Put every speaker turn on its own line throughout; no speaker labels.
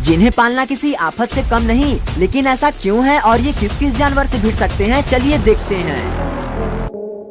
जिन्हें पालना किसी आफत से कम नहीं। लेकिन ऐसा क्यों है और ये किस किस जानवर से भिड़ सकते हैं, चलिए देखते हैं।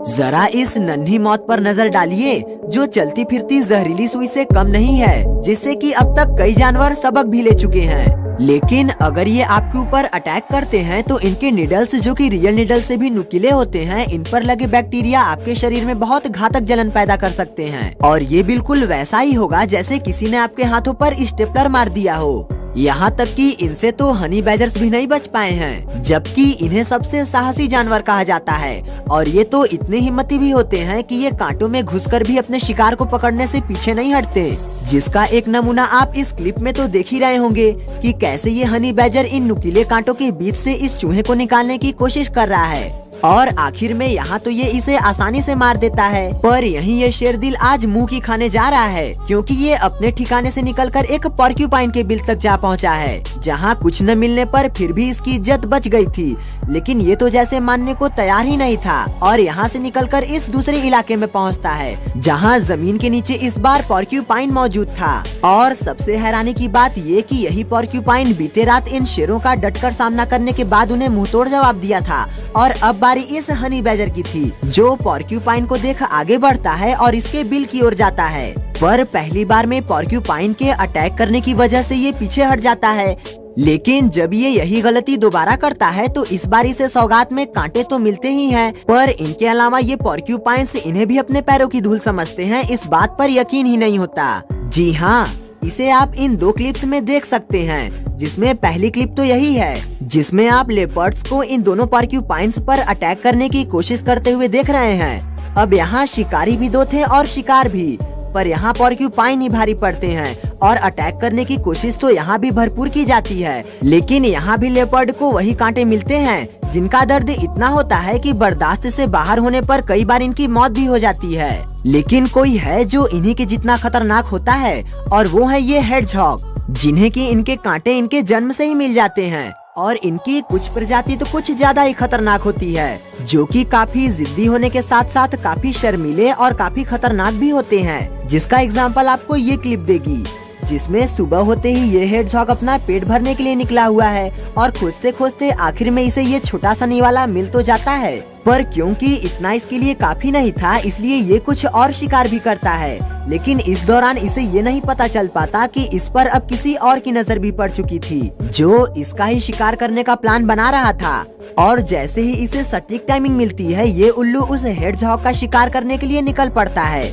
जरा इस नन्ही मौत पर नजर डालिए जो चलती फिरती जहरीली सुई से कम नहीं है, जिससे कि अब तक कई जानवर सबक भी ले चुके हैं। लेकिन अगर ये आपके ऊपर अटैक करते हैं तो इनके निडल्स, जो कि रियल निडल से भी नुकीले होते हैं, इन पर लगे बैक्टीरिया आपके शरीर में बहुत घातक जलन पैदा कर सकते हैं। और ये बिल्कुल वैसा ही होगा जैसे किसी ने आपके हाथों पर स्टेपलर मार दिया हो। यहाँ तक कि इनसे तो हनी बैजर्स भी नहीं बच पाए हैं, जबकि इन्हें सबसे साहसी जानवर कहा जाता है। और ये तो इतने हिम्मती भी होते हैं कि ये कांटों में घुसकर भी अपने शिकार को पकड़ने से पीछे नहीं हटते, जिसका एक नमूना आप इस क्लिप में तो देख ही रहे होंगे कि कैसे ये हनी बैजर इन नुकीले कांटों के बीच से इस चूहे को निकालने की कोशिश कर रहा है। और आखिर में यहाँ तो ये इसे आसानी से मार देता है, पर यहीं ये शेरदिल आज मुंह की खाने जा रहा है, क्योंकि ये अपने ठिकाने से निकलकर एक पोर्क्यूपाइन के बिल तक जा पहुँचा है, जहाँ कुछ न मिलने पर फिर भी इसकी इज्जत बच गई थी। लेकिन ये तो जैसे मानने को तैयार ही नहीं था और यहाँ से निकलकर इस दूसरे इलाके में पहुँचता है, जहाँ जमीन के नीचे इस बार पोर्क्यूपाइन मौजूद था। और सबसे हैरानी की बात ये कि यही पोर्क्यूपाइन बीते रात इन शेरों का डटकर सामना करने के बाद उन्हें मुंहतोड़ जवाब दिया था। और अब बारी इस हनी बैजर की थी, जो पोर्क्यूपाइन को देख आगे बढ़ता है और इसके बिल की ओर जाता है। पर पहली बार में पोर्क्यूपाइन के अटैक करने की वजह से ये पीछे हट जाता है। लेकिन जब ये यही गलती दोबारा करता है तो इस बार इसे सौगात में कांटे तो मिलते ही हैं, पर इनके अलावा ये पोर्क्यूपाइन्स इन्हें भी अपने पैरों की धूल समझते हैं, इस बात पर यकीन ही नहीं होता। जी हाँ, इसे आप इन दो क्लिप्स में देख सकते हैं, जिसमें पहली क्लिप तो यही है जिसमें आप लेपर्ड्स को इन दोनों पोर्क्यूपाइन्स पर अटैक करने की कोशिश करते हुए देख रहे हैं। अब यहाँ शिकारी भी दो थे और शिकार भी, पर यहाँ पोर्क्यूपाइन ही भारी पड़ते हैं और अटैक करने की कोशिश तो यहाँ भी भरपूर की जाती है। लेकिन यहाँ भी लेपर्ड को वही कांटे मिलते हैं, जिनका दर्द इतना होता है कि बर्दाश्त से बाहर होने पर कई बार इनकी मौत भी हो जाती है। लेकिन कोई है जो इन्हीं के जितना खतरनाक होता है, और वो है ये हेडजहॉग, जिन्हें कि इनके कांटे इनके जन्म से ही मिल जाते हैं। और इनकी कुछ प्रजाति तो कुछ ज्यादा ही खतरनाक होती है, जो कि काफी जिद्दी होने के साथ साथ काफी शर्मीले और काफी खतरनाक भी होते हैं, जिसका एग्जाम्पल आपको ये क्लिप देगी, जिसमें सुबह होते ही ये हेडजहॉग अपना पेट भरने के लिए निकला हुआ है और खोजते खोजते आखिर में इसे ये छोटा सा निवाला मिल तो जाता है। पर क्योंकि इतना इसके लिए काफी नहीं था, इसलिए ये कुछ और शिकार भी करता है। लेकिन इस दौरान इसे ये नहीं पता चल पाता कि इस पर अब किसी और की नजर भी पड़ चुकी थी, जो इसका ही शिकार करने का प्लान बना रहा था। और जैसे ही इसे सटीक टाइमिंग मिलती है, ये उल्लू उस हेडजहॉग का शिकार करने के लिए निकल पड़ता है।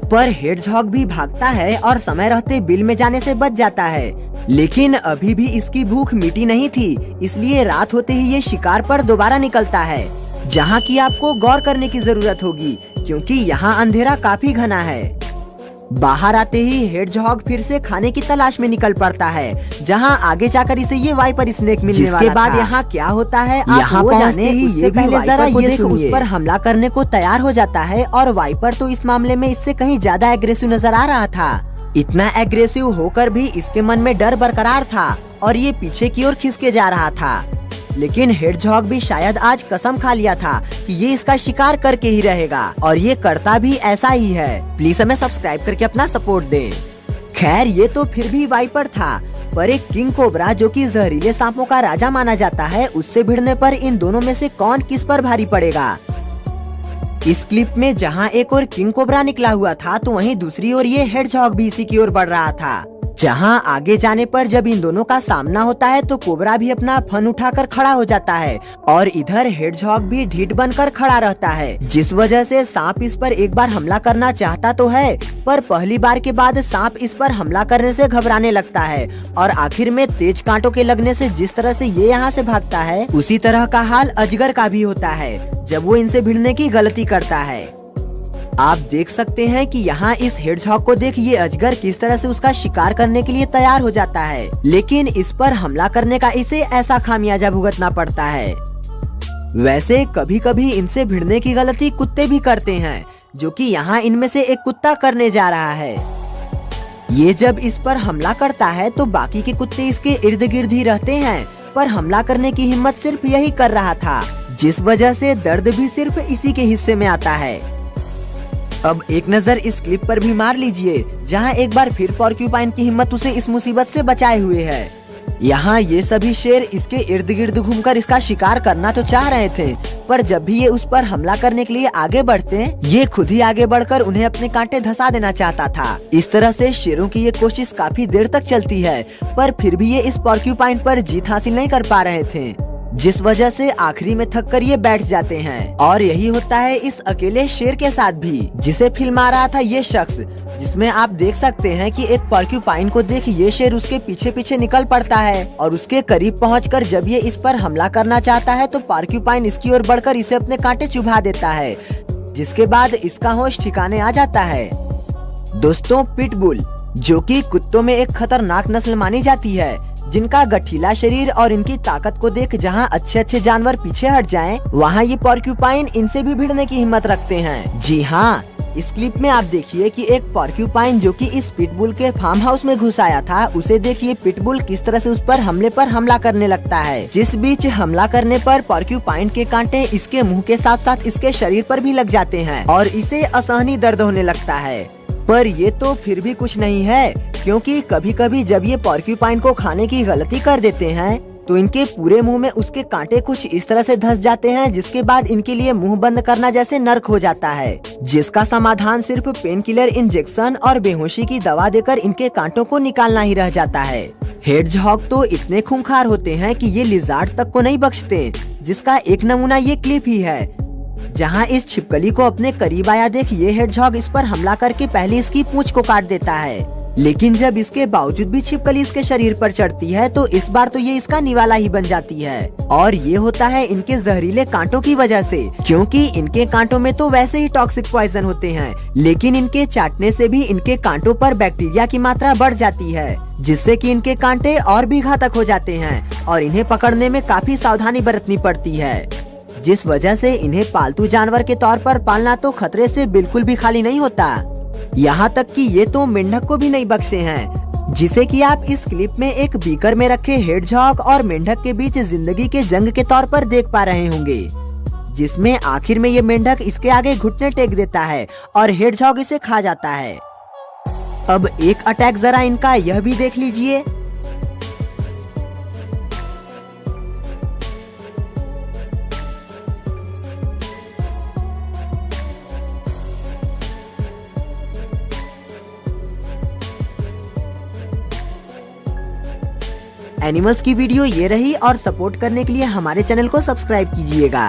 पर हेडजहॉग भी भागता है और समय रहते बिल में जाने से बच जाता है। लेकिन अभी भी इसकी भूख मिटी नहीं थी, इसलिए रात होते ही ये शिकार पर दोबारा निकलता है, जहाँ की आपको गौर करने की जरूरत होगी, क्योंकि यहाँ अंधेरा काफी घना है। बाहर आते ही हेडजहॉग फिर से खाने की तलाश में निकल पड़ता है, जहाँ आगे जाकर इसे ये वाइपर स्नेक मिलने वाला था। जिसके बाद यहाँ क्या होता है, यहाँ पहुँचते ही ये पहले जरा ये उस पर हमला करने को तैयार हो जाता है। और वाइपर तो इस मामले में इससे कहीं ज्यादा एग्रेसिव नजर आ रहा था। इतना एग्रेसिव होकर भी इसके मन में डर बरकरार था और ये पीछे की ओर खिसके जा रहा था। लेकिन हेडजहॉग भी शायद आज कसम खा लिया था कि ये इसका शिकार करके ही रहेगा, और ये करता भी ऐसा ही है। प्लीज हमें सब्सक्राइब करके अपना सपोर्ट दें। खैर, ये तो फिर भी वाइपर था, पर एक किंग कोबरा, जो कि जहरीले सांपों का राजा माना जाता है, उससे भिड़ने पर इन दोनों में से कौन किस पर भारी पड़ेगा। इस क्लिप में जहाँ एक और किंग कोबरा निकला हुआ था, तो वहीं दूसरी ओर ये हेडजहॉग भी इसी की ओर बढ़ रहा था। जहाँ आगे जाने पर जब इन दोनों का सामना होता है तो कोबरा भी अपना फन उठाकर खड़ा हो जाता है, और इधर हेडजहॉग भी ढीठ बनकर खड़ा रहता है, जिस वजह से सांप इस पर एक बार हमला करना चाहता तो है, पर पहली बार के बाद सांप इस पर हमला करने से घबराने लगता है। और आखिर में तेज कांटों के लगने से जिस तरह से ये यहाँ से भागता है, उसी तरह का हाल अजगर का भी होता है जब वो इनसे भिड़ने की गलती करता है। आप देख सकते हैं कि यहाँ इस हेडजहॉग को देख ये अजगर किस तरह से उसका शिकार करने के लिए तैयार हो जाता है, लेकिन इस पर हमला करने का इसे ऐसा खामियाजा भुगतना पड़ता है। वैसे कभी कभी इनसे भिड़ने की गलती कुत्ते भी करते हैं, जो कि यहाँ इनमें से एक कुत्ता करने जा रहा है। ये जब इस पर हमला करता है तो बाकी के कुत्ते इसके इर्द गिर्द ही रहते हैं, पर हमला करने की हिम्मत सिर्फ यही कर रहा था, जिस वजह से दर्द भी सिर्फ इसी के हिस्से में आता है। अब एक नजर इस क्लिप पर भी मार लीजिए, जहां एक बार फिर पोर्क्यूपाइन की हिम्मत उसे इस मुसीबत से बचाए हुए है। यहाँ ये सभी शेर इसके इर्द गिर्द घूमकर इसका शिकार करना तो चाह रहे थे, पर जब भी ये उस पर हमला करने के लिए आगे बढ़ते, ये खुद ही आगे बढ़कर उन्हें अपने कांटे धंसा देना चाहता था। इस तरह से शेरों की ये कोशिश काफी देर तक चलती है, पर फिर भी ये इस पोर्क्यूपाइन पर जीत हासिल नहीं कर पा रहे थे, जिस वजह से आखिरी में थक कर ये बैठ जाते हैं। और यही होता है इस अकेले शेर के साथ भी, जिसे फिल्मा रहा था ये शख्स, जिसमें आप देख सकते हैं कि एक पोर्क्यूपाइन को देख ये शेर उसके पीछे पीछे निकल पड़ता है और उसके करीब पहुंचकर जब ये इस पर हमला करना चाहता है तो पोर्क्यूपाइन इसकी ओर बढ़कर इसे अपने कांटे चुभा देता है, जिसके बाद इसका होश ठिकाने आ जाता है। दोस्तों, पिटबुल जो कि कुत्तों में एक खतरनाक नस्ल मानी जाती है, जिनका गठीला शरीर और इनकी ताकत को देख जहां अच्छे अच्छे जानवर पीछे हट जाएं, वहां ये पोर्क्यूपाइन इनसे भी भिड़ने की हिम्मत रखते हैं। जी हाँ, इस क्लिप में आप देखिए कि एक पोर्क्यूपाइन जो कि इस पिटबुल के फार्म हाउस में घुस आया था, उसे देखिए पिटबुल किस तरह से उस पर हमला करने लगता है। जिस बीच हमला करने पर पोर्क्यूपाइन के कांटे इसके मुंह के साथ साथ इसके शरीर पर भी लग जाते हैं और इसे असहनीय दर्द होने लगता है। पर ये तो फिर भी कुछ नहीं है, क्योंकि कभी कभी जब ये पोर्क्यूपाइन को खाने की गलती कर देते हैं तो इनके पूरे मुंह में उसके कांटे कुछ इस तरह से धंस जाते हैं, जिसके बाद इनके लिए मुंह बंद करना जैसे नर्क हो जाता है, जिसका समाधान सिर्फ पेन किलर इंजेक्शन और बेहोशी की दवा देकर इनके कांटों को निकालना ही रह जाता है। हेडजहॉग तो इतने खूंखार होते हैं कि ये लिजार्ड तक को नहीं बख्शते, जिसका एक नमूना ये क्लिप ही है, जहां इस छिपकली को अपने करीब आया देख ये हेडजहॉग इस पर हमला करके पहले इसकी पूंछ को काट देता है। लेकिन जब इसके बावजूद भी छिपकली इसके शरीर पर चढ़ती है तो इस बार तो ये इसका निवाला ही बन जाती है, और ये होता है इनके जहरीले कांटों की वजह से, क्योंकि इनके कांटों में तो वैसे ही टॉक्सिक पॉइजन होते हैं, लेकिन इनके चाटने से भी इनके कांटों पर बैक्टीरिया की मात्रा बढ़ जाती है, जिससे कि इनके कांटे और भी घातक हो जाते हैं और इन्हें पकड़ने में काफी सावधानी बरतनी पड़ती है, जिस वजह से इन्हें पालतू जानवर के तौर पर पालना तो खतरे से बिल्कुल भी खाली नहीं होता। यहाँ तक कि ये तो मेंढक को भी नहीं बख्शे हैं, जिसे कि आप इस क्लिप में एक बीकर में रखे हेडजहॉग और मेंढक के बीच जिंदगी के जंग के तौर पर देख पा रहे होंगे, जिसमें आखिर में ये मेंढक इसके आगे घुटने टेक देता है और हेडजहॉग इसे खा जाता है। अब एक अटैक जरा इनका यह भी देख लीजिए। एनिमल्स की वीडियो ये रही, और सपोर्ट करने के लिए हमारे चैनल को सब्सक्राइब कीजिएगा।